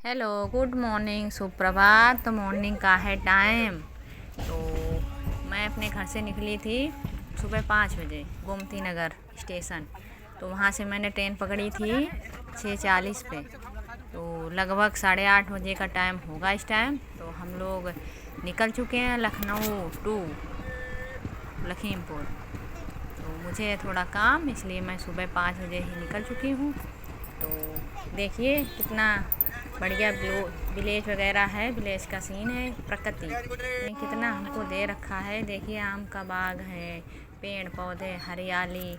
Hello, good morning, सुप्रभात। तो morning का है टाइम। तो मैं अपने घर से निकली थी सुबह 5 बजे गोमती नगर स्टेशन। तो वहाँ से मैंने ट्रेन पकड़ी थी 6:40 पे। तो लगभग 8:30 बजे का टाइम होगा इस टाइम। तो हम लोग निकल चुके हैं लखनऊ टू लखीमपुर। तो मुझे थोड़ा काम, इसलिए मैं सुबह 5 बजे ही निकल चुकी हूँ। तो देखिए कितना बढ़िया विलेज वगैरह है, विलेज का सीन है, प्रकृति ने कितना हमको दे रखा है। देखिए आम का बाग है, पेड़ पौधे, हरियाली,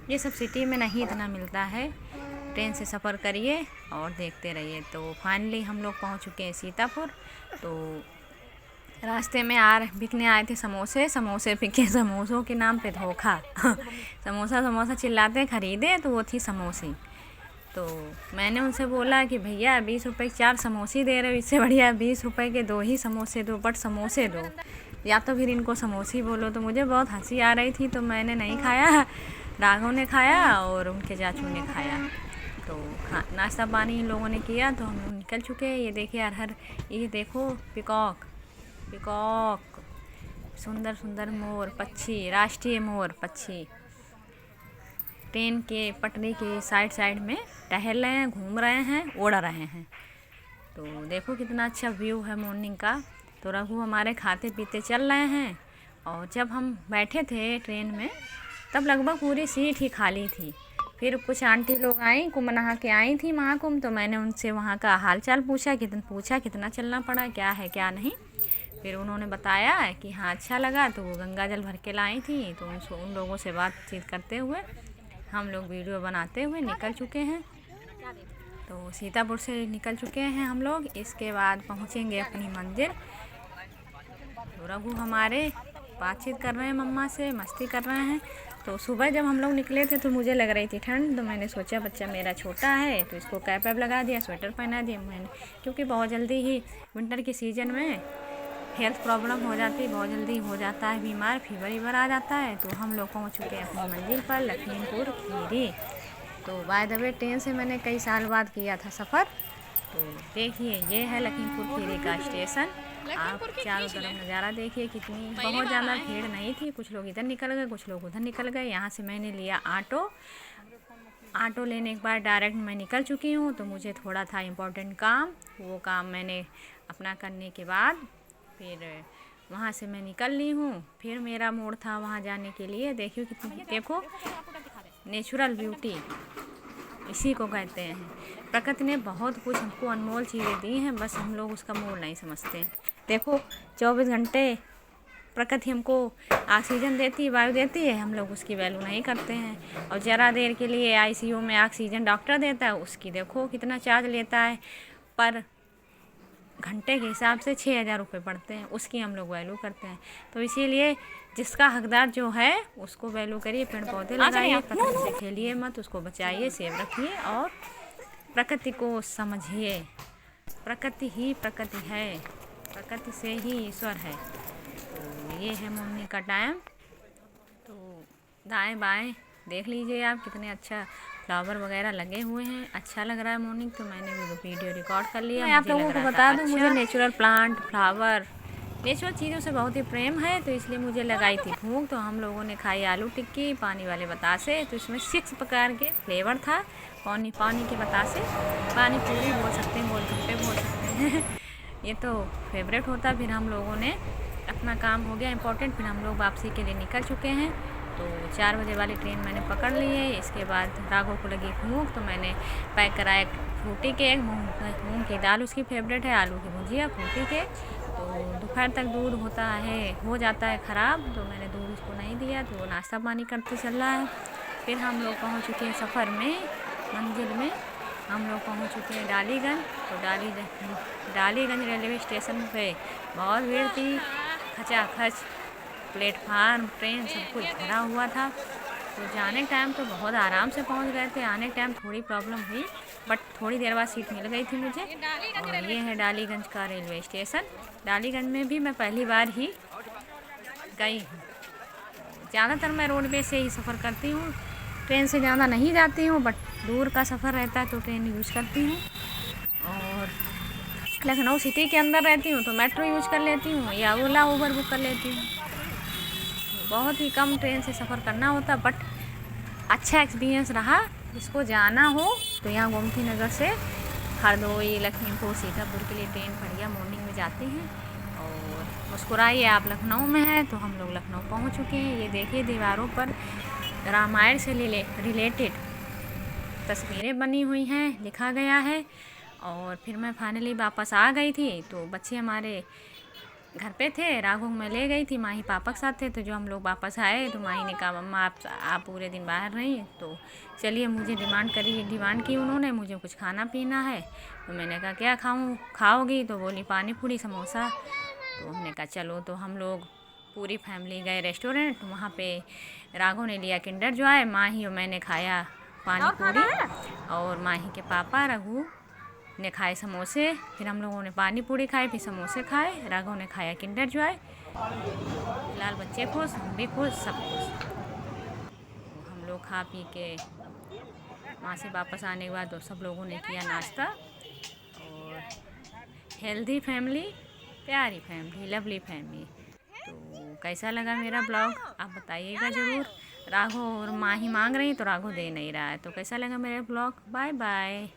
ये सब सिटी में नहीं इतना मिलता है। ट्रेन से सफ़र करिए और देखते रहिए। तो फाइनली हम लोग पहुंच चुके हैं सीतापुर। तो रास्ते में बिकने आए थे समोसे, समोसे बिके, समोसों के नाम पे धोखा समोसा समोसा चिल्लाते खरीदे तो वो थी समोसे। तो मैंने उनसे बोला कि भैया 20 रुपए के 4 समोसे दे रहे हो, इससे बढ़िया 20 रुपए के 2 ही समोसे दो, बट समोसे दो, या तो फिर इनको समोसे बोलो। तो मुझे बहुत हंसी आ रही थी, तो मैंने नहीं खाया, राघव ने खाया और उनके चाचू ने खाया। तो नाश्ता पानी इन लोगों ने किया। तो हम लोग निकल चुके हैं। ये देखिए अरहर, ये देखो पिकॉक, पिकॉक, सुंदर सुंदर मोर पक्षी, राष्ट्रीय मोर पक्षी ट्रेन के पटरी के साइड साइड में टहल रहे हैं, घूम रहे हैं, उड़ रहे हैं। तो देखो कितना अच्छा व्यू है मॉर्निंग का। तो रघु हमारे खाते पीते चल रहे हैं। और जब हम बैठे थे ट्रेन में तब लगभग पूरी सीट ही खाली थी। फिर कुछ आंटी लोग आई, कुंभ नहा के आई थी महाकुंभ। तो मैंने उनसे वहाँ का हाल चाल पूछा कितना चलना पड़ा, क्या है क्या नहीं। फिर उन्होंने बताया कि हाँ अच्छा लगा। तो वो गंगा जल भर के लाई थी। तो उन लोगों से बातचीत करते हुए हम लोग वीडियो बनाते हुए निकल चुके हैं। तो सीतापुर से निकल चुके हैं हम लोग। इसके बाद पहुंचेंगे अपनी मंदिर। तो रघु हमारे बातचीत कर रहे हैं, मम्मा से मस्ती कर रहे हैं। तो सुबह जब हम लोग निकले थे तो मुझे लग रही थी ठंड। तो मैंने सोचा बच्चा मेरा छोटा है तो इसको कैप वैप लगा दिया, स्वेटर पहना दिया मैंने, क्योंकि बहुत जल्दी ही विंटर के सीज़न में हेल्थ प्रॉब्लम हो जाती है, बहुत जल्दी हो जाता है बीमार, फीवर आ जाता है। तो हम लोग पहुंच चुके हैं अपनी मंजिल पर, लखीमपुर खीरी। तो बाय द वे ट्रेन से मैंने कई साल बाद किया था सफ़र। तो देखिए ये है लखीमपुर खीरी का स्टेशन। आप चारों तरफ नज़ारा देखिए, कितनी बहुत ज़्यादा भीड़ नहीं थी। कुछ लोग इधर निकल गए, कुछ लोग उधर निकल गए। यहाँ से मैंने लिया ऑटो लेने के बाद डायरेक्ट मैं निकल चुकी हूँ। तो मुझे थोड़ा था इम्पोर्टेंट काम, वो काम मैंने अपना करने के बाद फिर वहाँ से मैं निकल ली हूँ। फिर मेरा मोड़ था वहाँ जाने के लिए। देखो नेचुरल ब्यूटी इसी को कहते हैं। प्रकृति ने बहुत कुछ हमको अनमोल चीज़ें दी हैं, बस हम लोग उसका मोल नहीं समझते। देखो 24 घंटे प्रकृति हमको ऑक्सीजन देती है, वायु देती है, हम लोग उसकी वैल्यू नहीं करते हैं। और ज़रा देर के लिए आईसीयू में ऑक्सीजन डॉक्टर देता है, उसकी देखो कितना चार्ज लेता है, पर घंटे के हिसाब से 6,000 रुपये पड़ते हैं, उसकी हम लोग वैल्यू करते हैं। तो इसीलिए जिसका हकदार जो है उसको वैल्यू करिए, पेड़ पौधे लगाइए, प्रकृति से खेलिए मत, उसको बचाइए, सेव रखिए और प्रकृति को समझिए। प्रकृति ही प्रकृति है, प्रकृति से ही ईश्वर है। तो ये है मॉर्निंग का टाइम। तो दाएं बाएं देख लीजिए आप, कितने अच्छा फ्लावर वगैरह लगे हुए हैं, अच्छा लग रहा है मॉर्निंग। तो मैंने वीडियो रिकॉर्ड कर लिया। मैं आप लोगों को बता दूं, मुझे नेचुरल प्लांट, फ्लावर, नेचुरल चीज़ों से बहुत ही प्रेम है। तो इसलिए मुझे लगाई थी भूख। तो हम लोगों ने खाई आलू टिक्की पानी वाले बतासे। तो इसमें 6 प्रकार के फ्लेवर था। पानी के बतासे, पानी पूरी बोल सकते हैं, गोलगप्पे बोल सकते हैं ये तो फेवरेट होता। फिर हम लोगों ने अपना काम हो गया इम्पोर्टेंट, फिर हम लोग वापसी के लिए निकल चुके हैं। तो 4 बजे वाली ट्रेन मैंने पकड़ ली है। इसके बाद राघव को लगी भूख, तो मैंने पैक कराया फ्रूटी केक, मूँग की दाल उसकी फेवरेट है, आलू की भुजिया, फ्रूटी केक। तो दोपहर तक दूध हो जाता है ख़राब, तो मैंने दूध उसको नहीं दिया। तो वो नाश्ता पानी करते चल रहा है। फिर हम लोग पहुँच चुके हैं सफ़र में, मंजिल में हम लोग पहुँच चुके हैं डालीगंज। तो डालीगंज रेलवे स्टेशन पे बहुत भीड़ थी, खचाखच प्लेटफार्म, ट्रेन सब कुछ भरा हुआ था। तो जाने टाइम तो बहुत आराम से पहुंच गए थे, आने टाइम थोड़ी प्रॉब्लम हुई, बट थोड़ी देर बाद सीट मिल गई थी मुझे। और ये है डालीगंज का रेलवे स्टेशन। डालीगंज में भी मैं पहली बार ही गई हूँ। ज़्यादातर मैं रोडवेज से ही सफ़र करती हूँ, ट्रेन से ज़्यादा नहीं जाती हूँ, बट दूर का सफ़र रहता है तो ट्रेन यूज़ करती हूँ। और लखनऊ सिटी के अंदर रहती हूँ तो मेट्रो यूज कर लेती हूँ या ओला उबर बुक कर लेती हूँ। बहुत ही कम ट्रेन से सफ़र करना होता, बट अच्छा एक्सपीरियंस रहा। जिसको जाना हो तो यहाँ गोमती नगर से हरदोई, लखीमपुर, सीतापुर के लिए ट्रेन बढ़िया मॉर्निंग में जाती हैं। और मुस्कुराइए, आप लखनऊ में हैं तो हम लोग लखनऊ पहुँच चुके हैं। ये देखिए दीवारों पर रामायण से रिलेटेड तस्वीरें बनी हुई हैं, लिखा गया है। और फिर मैं फाइनली वापस आ गई थी तो बच्चे हमारे घर पे थे, राघव में ले गई थी, माही पापा के साथ थे। तो जो हम लोग वापस आए तो माही ने कहा मम्मा आप पूरे दिन बाहर रही, तो चलिए मुझे डिमांड की उन्होंने, मुझे कुछ खाना पीना है। तो मैंने कहा क्या खाओगी? तो बोली पानी पूरी समोसा। तो हमने कहा चलो। तो हम लोग पूरी फैमिली गए रेस्टोरेंट। वहाँ पे राघव ने लिया किंडर जॉय, माही और मैंने खाया पानी पूरी, और माही के पापा रघु ने खाए समोसे। फिर हम लोगों ने पानी पूरी खाई, फिर समोसे खाए, राघव ने खाया किंडर जॉय। फिलहाल बच्चे खुश, हम भी खुश, सब खुश। तो हम लोग खा पी के वहाँ से वापस आने के बाद तो सब लोगों ने किया नाश्ता। और हेल्दी फैमिली, प्यारी फैमिली, लवली फैमिली। तो कैसा लगा मेरा ब्लॉग आप बताइएगा ज़रूर। राघव और माही मांग रही तो राघव दे नहीं रहा है। तो कैसा लगा मेरा ब्लॉग? Bye bye.